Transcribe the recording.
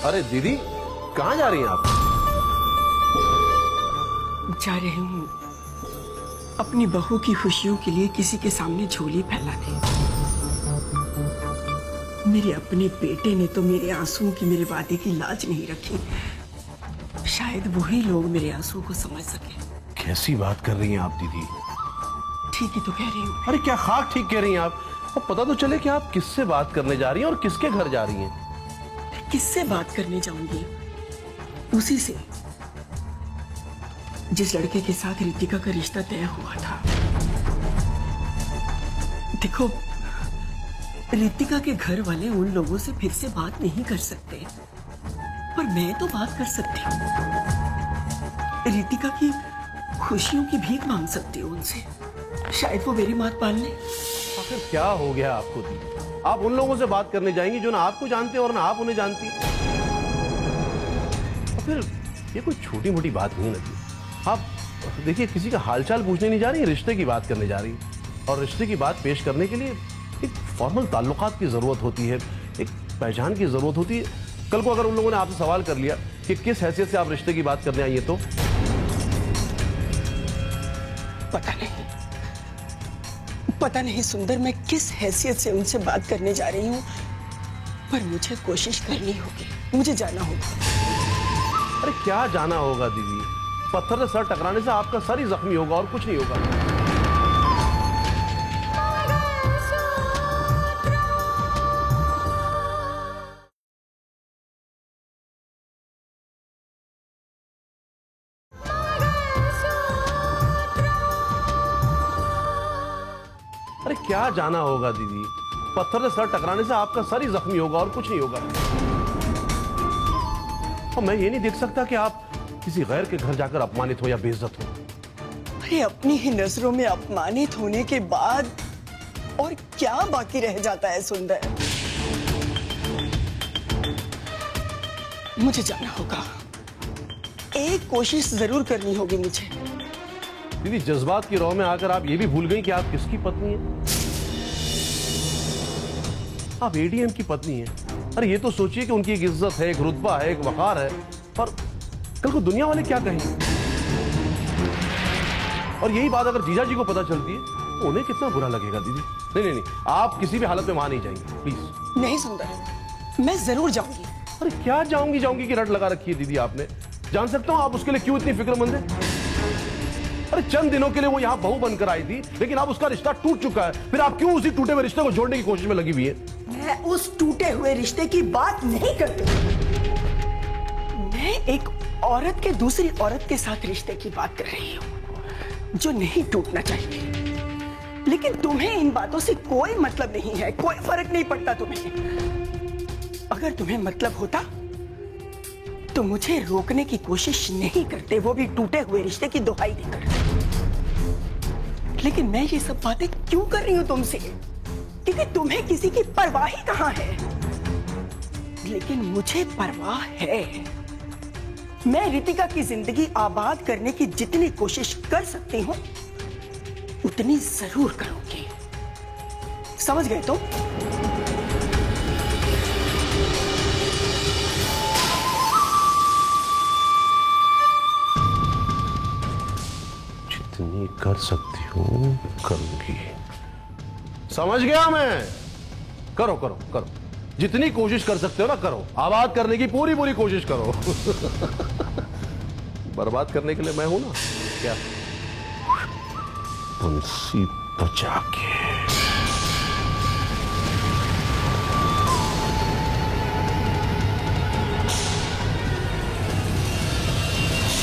अरे दीदी, कहाँ जा रही हैं आप? जा रही हूँ अपनी बहू की खुशियों के लिए किसी के सामने झोली फैलाने। मेरे अपने बेटे ने तो मेरे आंसुओं की, मेरे वादे की लाज नहीं रखी। शायद वही लोग मेरे आंसुओं को समझ सके। कैसी बात कर रही हैं आप दीदी? ठीक ही तो कह रही हूँ। अरे क्या खाक ठीक कह रही हैं आप? अब पता तो चले कि आप किससे बात करने जा रही हैं और किसके घर जा रही हैं। किससे बात करने जाऊंगी? उसी से जिस लड़के के साथ रितिका का रिश्ता तय हुआ था। देखो, रितिका के घर वाले उन लोगों से फिर से बात नहीं कर सकते, पर मैं तो बात कर सकती हूँ। रितिका की खुशियों की भीख मांग सकती हूँ उनसे। शायद वो मेरी बात मान ले। आखिर क्या हो गया आपको दीदी? आप उन लोगों से बात करने जाएंगी जो ना आपको जानते और ना आप उन्हें जानती। और फिर ये कोई छोटी मोटी बात नहीं लगी। आप देखिए, किसी का हालचाल पूछने नहीं जा रही, रिश्ते की बात करने जा रही। और रिश्ते की बात पेश करने के लिए एक फॉर्मल ताल्लुकात की जरूरत होती है, एक पहचान की जरूरत होती है। कल को अगर उन लोगों ने आपसे सवाल कर लिया कि किस हैसियत से आप रिश्ते की बात करने आई है, तो पता नहीं सुंदर, मैं किस हैसियत से उनसे बात करने जा रही हूँ, पर मुझे कोशिश करनी होगी। मुझे जाना होगा। अरे क्या जाना होगा दीदी? पत्थर से सर टकराने से आपका सर ही जख्मी होगा और कुछ नहीं होगा। अरे क्या जाना होगा दीदी? पत्थर से सर टकराने से आपका सर ही जख्मी होगा और कुछ नहीं होगा। और मैं ये नहीं देख सकता कि आप किसी गैर के घर जाकर अपमानित हो या बेइज्जत हो। अरे अपनी ही नजरों में अपमानित होने के बाद और क्या बाकी रह जाता है सुंदर? मुझे जाना होगा। एक कोशिश जरूर करनी होगी मुझे। दीदी, जज्बात की रौ में आकर आप ये भी भूल गई कि आप किसकी पत्नी हैं? आप एडीएम की पत्नी हैं। अरे ये तो सोचिए कि उनकी एक इज्जत है, एक रुतबा है, एक वकार है, और कल को दुनिया वाले क्या कहेंगे? और यही बात अगर जीजा जी को पता चलती है तो उन्हें कितना बुरा लगेगा दीदी। नहीं नहीं नहीं, आप किसी भी हालत में वहां नहीं जाएंगे, प्लीज। नहीं सुंदर, मैं जरूर जाऊंगी। अरे क्या जाऊंगी की रट लगा रखी है दीदी आपने। जान सकता हूं आप उसके लिए क्यों इतनी फिक्रमंद है? अरे चंद दिनों के लिए वो यहाँ बहू बनकर आई थी, लेकिन अब उसका रिश्ता टूट चुका है। फिर आप क्यों उसी टूटे हुए रिश्ते को जोड़ने की कोशिश में लगी हुई है? मैं उस टूटे हुए रिश्ते की बात नहीं करती। मैं एक औरत के दूसरी औरत के साथ रिश्ते की बात कर रही हूँ, जो नहीं टूटना चाहिए। लेकिन तुम्हें इन बातों से कोई मतलब नहीं है, कोई फर्क नहीं पड़ता तुम्हें। अगर तुम्हें मतलब होता तो मुझे रोकने की कोशिश नहीं करते, वो भी टूटे हुए रिश्ते की दुहाई देकर। लेकिन मैं ये सब बातें क्यों कर रही हूं तुमसे? क्योंकि तुम्हें किसी की परवाह ही कहां है। लेकिन मुझे परवाह है। मैं रितिका की जिंदगी आबाद करने की जितनी कोशिश कर सकती हूं उतनी जरूर करूंगी। समझ गए तो? जितनी कर सकती हूँ करूंगी। समझ गया मैं। करो करो करो, जितनी कोशिश कर सकते हो ना करो। आबाद करने की पूरी पूरी कोशिश करो। बर्बाद करने के लिए मैं हूं ना क्या? बंसी बजा के